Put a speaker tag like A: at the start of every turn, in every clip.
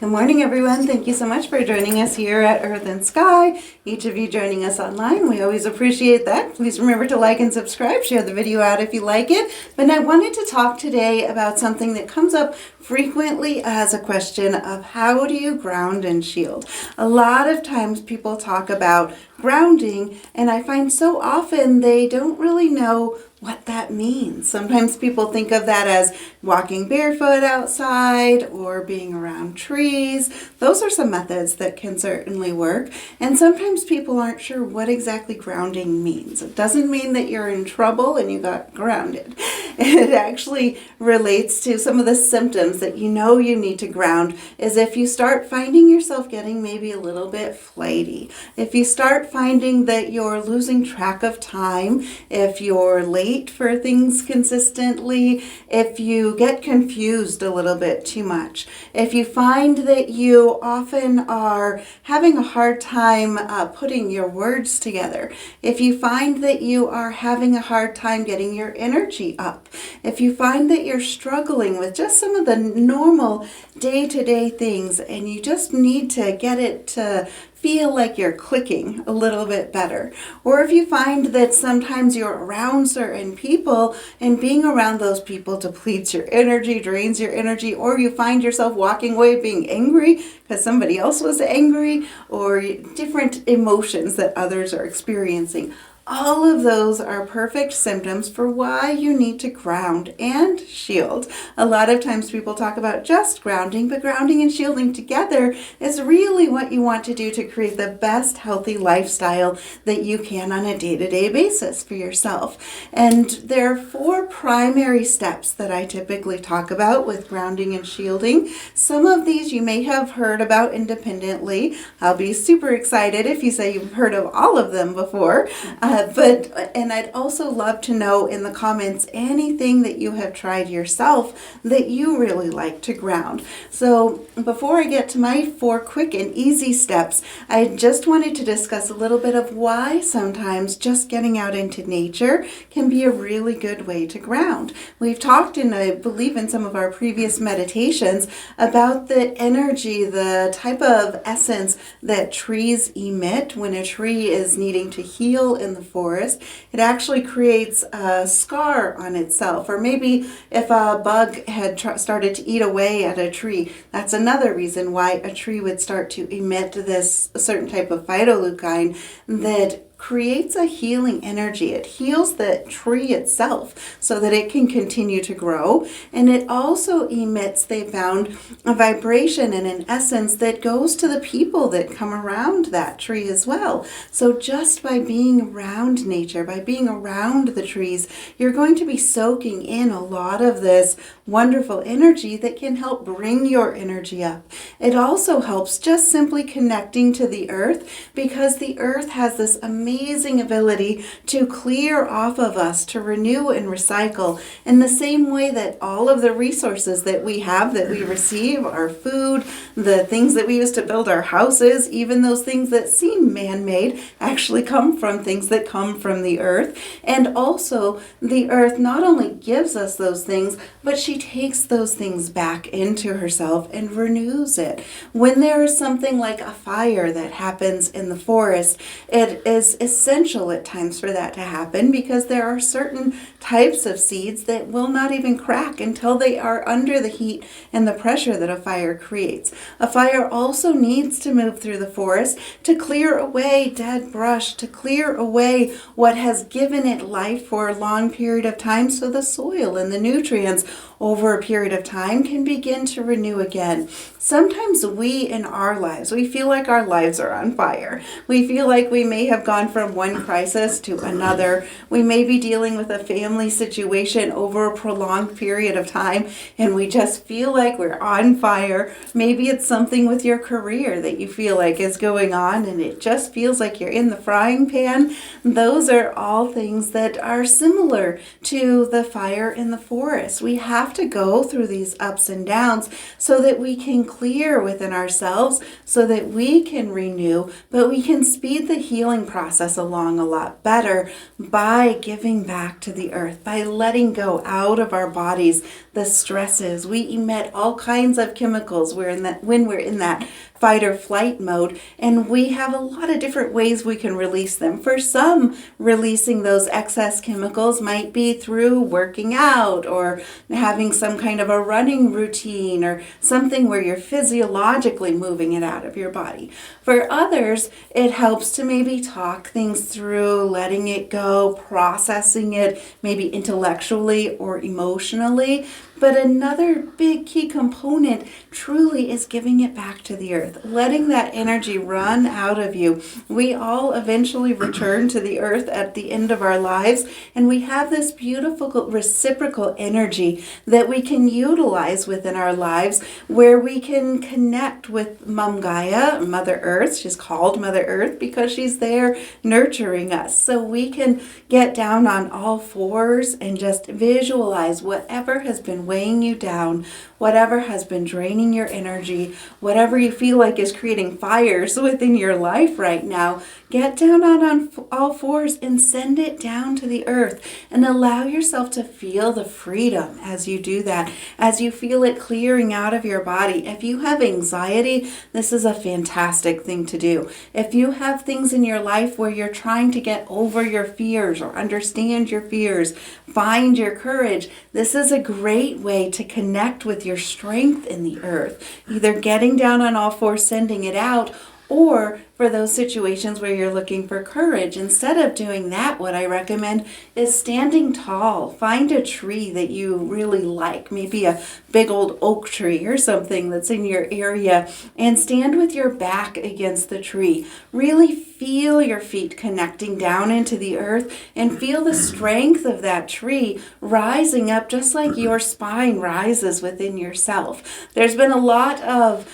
A: Good morning, everyone. Thank you so much for joining us here at Earth and Sky. Each of you joining us online, we always appreciate that. Please remember to like and subscribe, share the video out if you like it. But I wanted to talk today about something that comes up frequently as a question of how do you ground and shield? A lot of times people talk about grounding, and I find so often they don't really know what that means. Sometimes people think of that as walking barefoot outside or being around trees. Those are some methods that can certainly work. And sometimes people aren't sure what exactly grounding means. It doesn't mean that you're in trouble and you got grounded. It actually relates to some of the symptoms that you know you need to ground, is if you start finding yourself getting maybe a little bit flighty, if you start finding that you're losing track of time, if you're late for things consistently, if you get confused a little bit too much, if you find that you often are having a hard time putting your words together, if you find that you are having a hard time getting your energy up, if you find that you're struggling with just some of the normal day-to-day things and you just need to get it to feel like you're clicking a little bit better. Or if you find that sometimes you're around certain people and being around those people depletes your energy, drains your energy, or you find yourself walking away being angry because somebody else was angry, or different emotions that others are experiencing. All of those are perfect symptoms for why you need to ground and shield. A lot of times people talk about just grounding, but grounding and shielding together is really what you want to do to create the best healthy lifestyle that you can on a day-to-day basis for yourself. And there are 4 primary steps that I typically talk about with grounding and shielding. Some of these you may have heard about independently. I'll be super excited if you say you've heard of all of them before. And I'd also love to know in the comments anything that you have tried yourself that you really like to ground. So before I get to my 4 quick and easy steps, I just wanted to discuss a little bit of why sometimes just getting out into nature can be a really good way to ground. We've talked, and I believe in some of our previous meditations, about the energy, the type of essence that trees emit when a tree is needing to heal in the forest. It actually creates a scar on itself, or maybe if a bug had started to eat away at a tree, that's another reason why a tree would start to emit this certain type of phytoleucine that creates a healing energy. It heals the tree itself so that it can continue to grow. And it also emits, they found, a vibration and an essence that goes to the people that come around that tree as well. So just by being around nature, by being around the trees, you're going to be soaking in a lot of this wonderful energy that can help bring your energy up. It also helps just simply connecting to the earth, because the earth has this amazing ability to clear off of us, to renew and recycle, in the same way that all of the resources that we have, that we receive, our food, the things that we use to build our houses, even those things that seem man-made, actually come from things that come from the earth. And also the earth not only gives us those things, but she takes those things back into herself and renews it. When there is something like a fire that happens in the forest, it is essential at times for that to happen, because there are certain types of seeds that will not even crack until they are under the heat and the pressure that a fire creates. A fire also needs to move through the forest to clear away dead brush, to clear away what has given it life for a long period of time, so the soil and the nutrients over a period of time can begin to renew again. Sometimes we in our lives, we feel like our lives are on fire. We feel like we may have gone from one crisis to another. We may be dealing with a family situation over a prolonged period of time, and we just feel like we're on fire. Maybe it's something with your career that you feel like is going on, and it just feels like you're in the frying pan. Those are all things that are similar to the fire in the forest. We have to go through these ups and downs so that we can clear within ourselves, so that we can renew, but we can speed the healing process process along a lot better by giving back to the earth, by letting go out of our bodies the stresses. We emit all kinds of chemicals when we're in that fight or flight mode, and we have a lot of different ways we can release them. For some, releasing those excess chemicals might be through working out or having some kind of a running routine or something where you're physiologically moving it out of your body. For others, it helps to maybe talk things through, letting it go, processing it, maybe intellectually or emotionally. But another big key component truly is giving it back to the earth, letting that energy run out of you. We all eventually return to the earth at the end of our lives, and we have this beautiful reciprocal energy that we can utilize within our lives, where we can connect with Mom Gaia, Mother Earth. She's called Mother Earth because she's there nurturing us. So we can get down on all fours and just visualize whatever has been weighing you down, whatever has been draining your energy, whatever you feel like is creating fires within your life right now. Get down on all fours and send it down to the earth, and allow yourself to feel the freedom as you do that, as you feel it clearing out of your body. If you have anxiety, this is a fantastic thing to do. If you have things in your life where you're trying to get over your fears or understand your fears, find your courage, this is a great way to connect with your strength in the earth. Either getting down on all fours, sending it out, or for those situations where you're looking for courage, instead of doing that, what I recommend is standing tall. Find a tree that you really like, maybe a big old oak tree or something that's in your area, and stand with your back against the tree. Really feel your feet connecting down into the earth, and feel the strength of that tree rising up just like your spine rises within yourself. There's been a lot of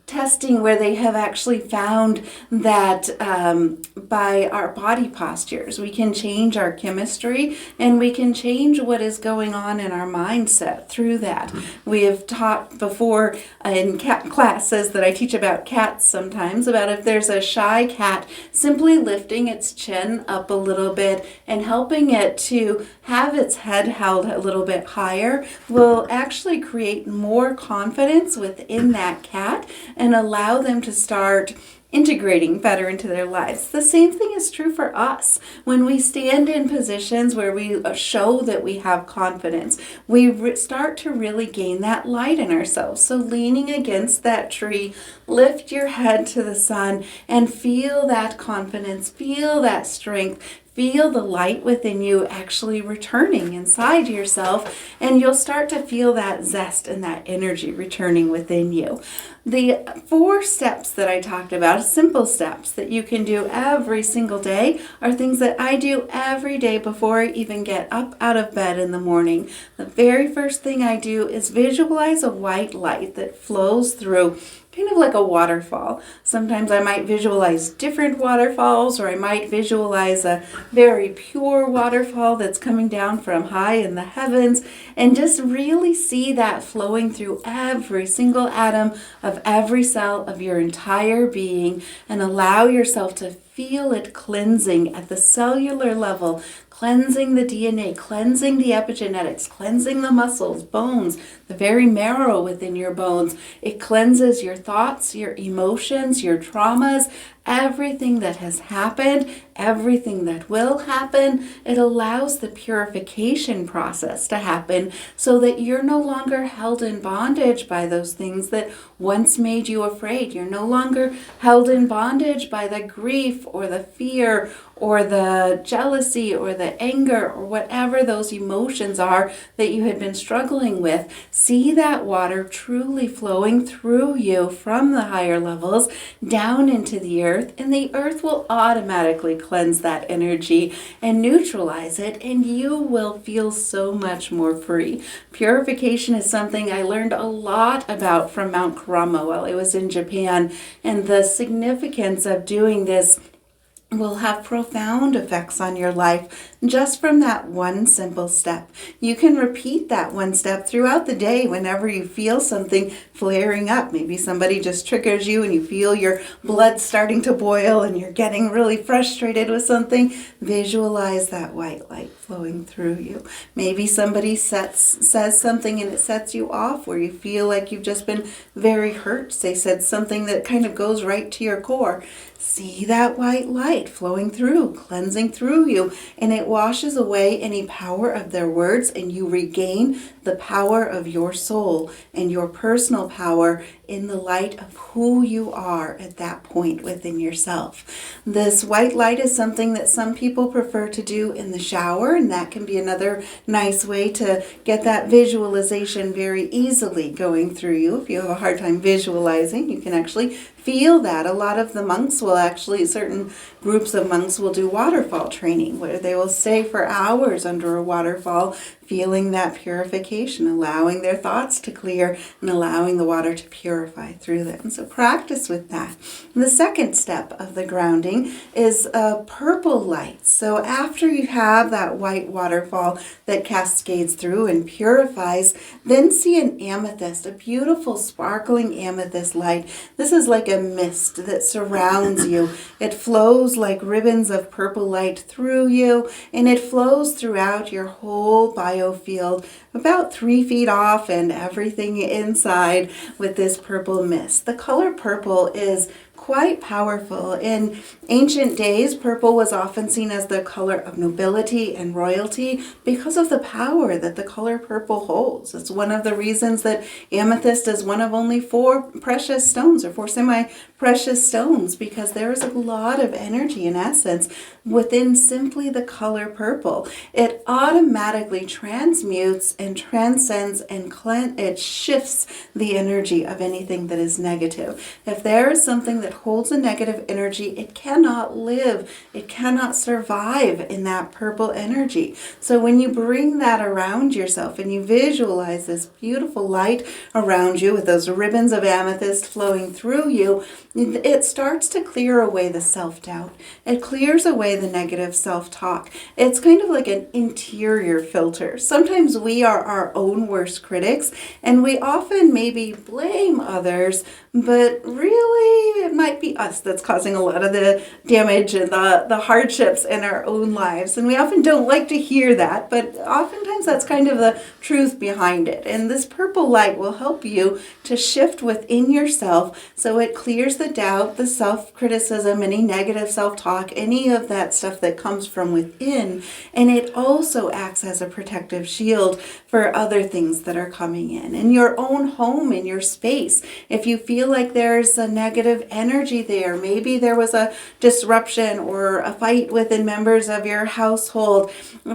A: testing where they have actually found that by our body postures, we can change our chemistry, and we can change what is going on in our mindset through that. We have taught before in cat classes that I teach about cats sometimes, about if there's a shy cat, simply lifting its chin up a little bit and helping it to have its head held a little bit higher will actually create more confidence within that cat and allow them to start integrating better into their lives. The same thing is true for us. When we stand in positions where we show that we have confidence, we start to really gain that light in ourselves. So leaning against that tree, lift your head to the sun and feel that confidence, feel that strength, feel the light within you actually returning inside yourself, and you'll start to feel that zest and that energy returning within you. The 4 steps that I talked about, simple steps that you can do every single day, are things that I do every day before I even get up out of bed in the morning. The very first thing I do is visualize a white light that flows through, kind of like a waterfall. Sometimes I might visualize different waterfalls, or I might visualize a very pure waterfall that's coming down from high in the heavens, and just really see that flowing through every single atom of every cell of your entire being, and allow yourself to feel it cleansing at the cellular level, cleansing the DNA, cleansing the epigenetics, cleansing the muscles, bones, the very marrow within your bones. It cleanses your thoughts, your emotions, your traumas, everything that has happened, everything that will happen. It allows the purification process to happen so that you're no longer held in bondage by those things that once made you afraid. You're no longer held in bondage by the grief or the fear or the jealousy or the anger or whatever those emotions are that you had been struggling with. See that water truly flowing through you from the higher levels down into the earth, and the earth will automatically cleanse that energy and neutralize it, and you will feel so much more free. Purification is something I learned a lot about from Mount Karama while I was in Japan, and the significance of doing this will have profound effects on your life, just from that one simple step. You can repeat that one step throughout the day whenever you feel something flaring up. Maybe somebody just triggers you and you feel your blood starting to boil and you're getting really frustrated with something. Visualize that white light flowing through you. Maybe somebody says something and it sets you off where you feel like you've just been very hurt. They said something that kind of goes right to your core. See that white light flowing through, cleansing through you, and it washes away any power of their words, and you regain the power of your soul and your personal power in the light of who you are at that point within yourself. This white light is something that some people prefer to do in the shower, and that can be another nice way to get that visualization very easily going through you. If you have a hard time visualizing, you can actually feel that. A lot of the monks will actually, certain groups of monks will do waterfall training where they will stay for hours under a waterfall feeling that purification, allowing their thoughts to clear and allowing the water to purify through them. So practice with that. And the second step of the grounding is a purple light. So after you have that white waterfall that cascades through and purifies, then see an amethyst, a beautiful sparkling amethyst light. This is like a mist that surrounds you. It flows like ribbons of purple light through you, and it flows throughout your whole biofield, about 3 feet off and everything inside with this purple mist. The color purple is quite powerful. In ancient days, purple was often seen as the color of nobility and royalty because of the power that the color purple holds. It's one of the reasons that amethyst is one of only 4 precious stones, or 4 semi-precious stones, because there is a lot of energy and essence within simply the color purple. It automatically transmutes and transcends and it shifts the energy of anything that is negative. If there is something that holds a negative energy, it cannot live, it cannot survive in that purple energy. So when you bring that around yourself and you visualize this beautiful light around you with those ribbons of amethyst flowing through you, it starts to clear away the self-doubt. It clears away the negative self-talk. It's kind of like an interior filter. Sometimes we are our own worst critics, and we often maybe blame others, but really it might be us that's causing a lot of the damage and the hardships in our own lives. And we often don't like to hear that, but oftentimes that's kind of the truth behind it. And this purple light will help you to shift within yourself so it clears the doubt, the self-criticism, any negative self-talk, any of that stuff that comes from within. And it also acts as a protective shield for other things that are coming in your own home, in your space. If you feel like there's a negative energy there, maybe there was a disruption or a fight within members of your household,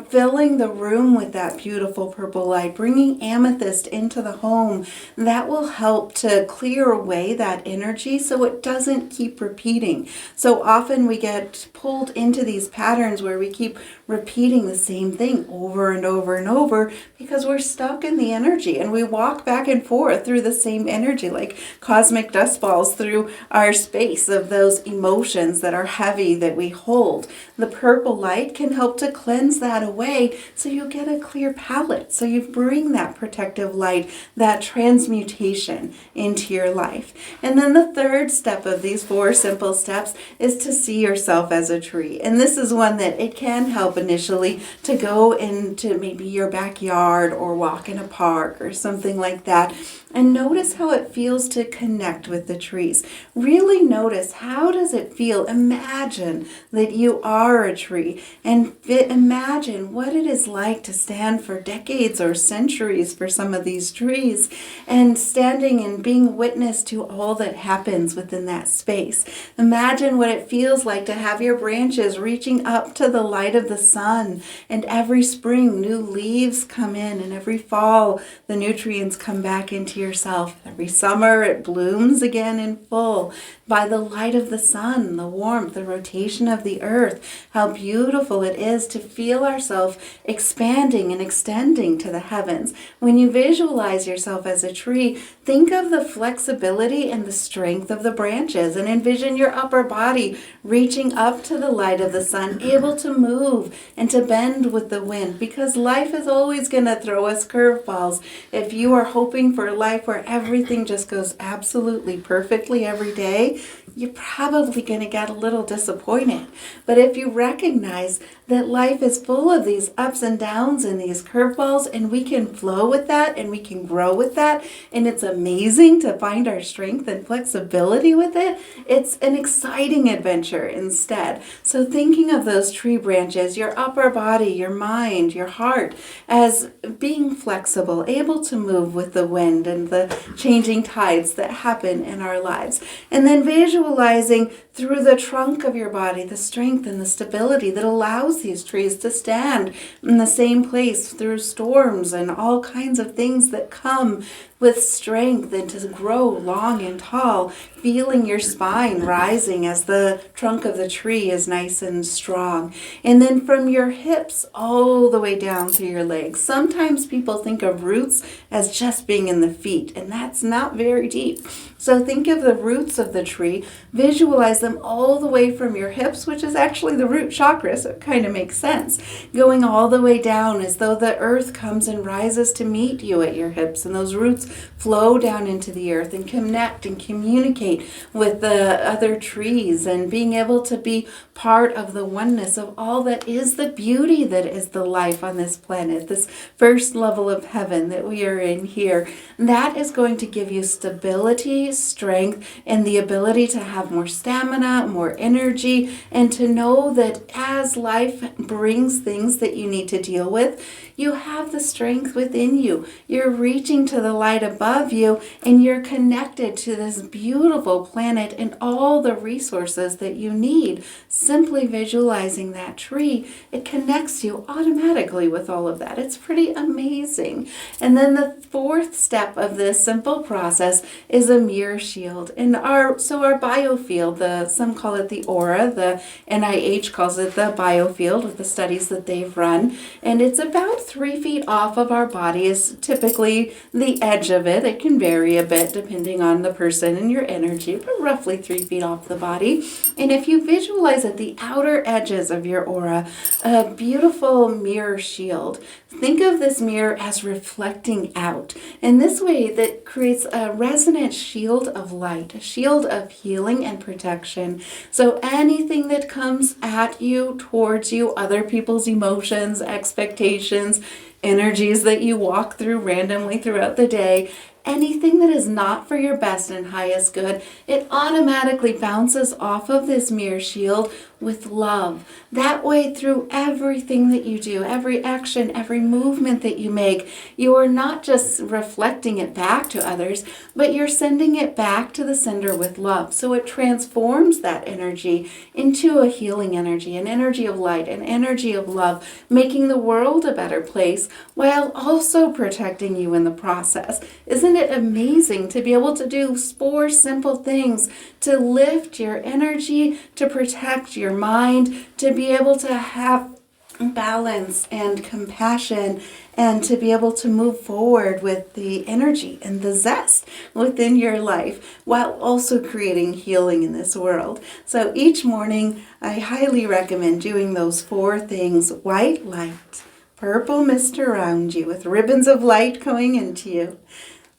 A: filling the room with that beautiful purple light, bringing amethyst into the home, that will help to clear away that energy so it doesn't keep repeating. So often we get pulled into these patterns where we keep repeating the same thing over and over and over because we're stuck in the energy, and we walk back and forth through the same energy like cosmic dust balls through our space of those emotions that are heavy that we hold. The purple light can help to cleanse that away so you get a clear palette, so you bring that protective light, that transmutation into your life. And then the third step of these 4 simple steps is to see yourself as a tree. And this is one that it can help initially to go into maybe your backyard or walk in a park or something like that, and notice how it feels to connect with the trees. Really notice, how does it feel? Imagine that you are a tree, and imagine what it is like to stand for decades or centuries for some of these trees, and standing and being witness to all that happens within that space. Imagine what it feels like to have your branches reaching up to the light of the sun, and every spring new leaves come in, and every fall the nutrients come back into yourself. Every summer it blooms again in full. by the light of the sun, the warmth, the rotation of the earth. How beautiful it is to feel ourselves expanding and extending to the heavens. When you visualize yourself as a tree, think of the flexibility and the strength of the branches and envision your upper body reaching up to the light of the sun, able to move and to bend with the wind, because life is always going to throw us curveballs. If you are hoping for a life where everything just goes absolutely perfectly every day, you're probably going to get a little disappointed. But if you recognize that life is full of these ups and downs and these curveballs, and we can flow with that and we can grow with that, and it's amazing to find our strength and flexibility with it, it's an exciting adventure instead. So thinking of those tree branches, your upper body, your mind, your heart, as being flexible, able to move with the wind and the changing tides that happen in our lives. And then visualizing through the trunk of your body the strength and the stability that allows these trees to stand in the same place through storms and all kinds of things that come with strength, and to grow long and tall, feeling your spine rising as the trunk of the tree is nice and strong. And then from your hips all the way down to your legs. Sometimes people think of roots as just being in the feet, and that's not very deep. So think of the roots of the tree, visualize them all the way from your hips, which is actually the root chakra, so it kind of makes sense, going all the way down as though the earth comes and rises to meet you at your hips, and those roots flow down into the earth and connect and communicate with the other trees, and being able to be part of the oneness of all that is the beauty that is the life on this planet, this first level of heaven that we are in here. That is going to give you stability, strength, and the ability to have more stamina, more energy, and to know that as life brings things that you need to deal with, you have the strength within you. You're reaching to the light above you, and you're connected to this beautiful planet and all the resources that you need. Simply visualizing that tree, it connects you automatically with all of that. It's pretty amazing. And then the fourth step of this simple process is a mirror shield. And our biofield, some call it the aura, the NIH calls it the biofield with the studies that they've run. And it's about 3 feet off of our body is typically the edge of it. It can vary a bit depending on the person and your energy, but roughly 3 feet off the body. And if you visualize at the outer edges of your aura, a beautiful mirror shield, think of this mirror as reflecting out. And this way that creates a resonant shield of light, a shield of healing and protection. So anything that comes at you, towards you, other people's emotions, expectations, energies that you walk through randomly throughout the day, anything that is not for your best and highest good, it automatically bounces off of this mirror shield with love. That way, through everything that you do, every action, every movement that you make, you are not just reflecting it back to others, but you're sending it back to the sender with love. So it transforms that energy into a healing energy, an energy of light, an energy of love, making the world a better place while also protecting you in the process. Isn't it amazing to be able to do 4 simple things to lift your energy, to protect your mind, to be able to have balance and compassion, and to be able to move forward with the energy and the zest within your life while also creating healing in this world. So each morning, I highly recommend doing those 4 things. White light, purple mist around you with ribbons of light going into you.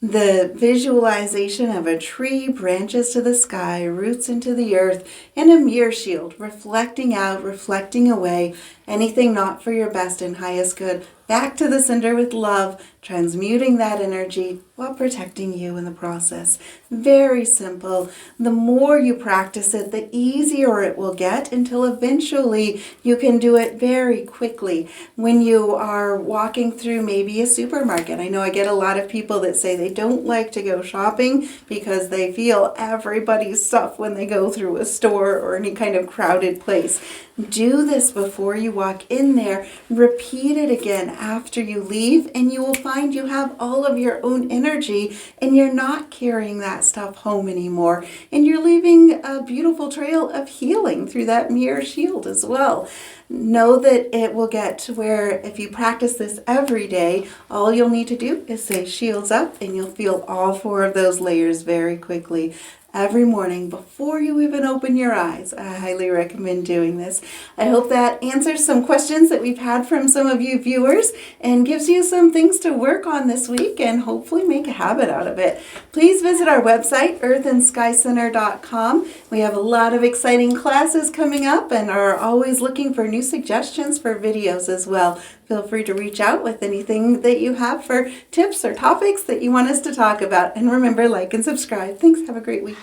A: The visualization of a tree, branches to the sky, roots into the earth, and a mirror shield, reflecting out, reflecting away, anything not for your best and highest good, back to the sender with love, transmuting that energy while protecting you in the process. Very simple. The more you practice it, the easier it will get, until eventually you can do it very quickly. When you are walking through maybe a supermarket, I know I get a lot of people that say they don't like to go shopping because they feel everybody's stuff when they go through a store or any kind of crowded place. Do this before you walk in there. Repeat it again after you leave, and you will find you have all of your own energy and you're not carrying that stuff home anymore. And you're leaving a beautiful trail of healing through that mirror shield as well. Know that it will get to where if you practice this every day, all you'll need to do is say shields up and you'll feel all 4 of those layers very quickly. Every morning before you even open your eyes. I highly recommend doing this. I hope that answers some questions that we've had from some of you viewers and gives you some things to work on this week and hopefully make a habit out of it. Please visit our website, earthandskyscenter.com. We have a lot of exciting classes coming up and are always looking for new suggestions for videos as well. Feel free to reach out with anything that you have for tips or topics that you want us to talk about. And remember, like and subscribe. Thanks. Have a great week.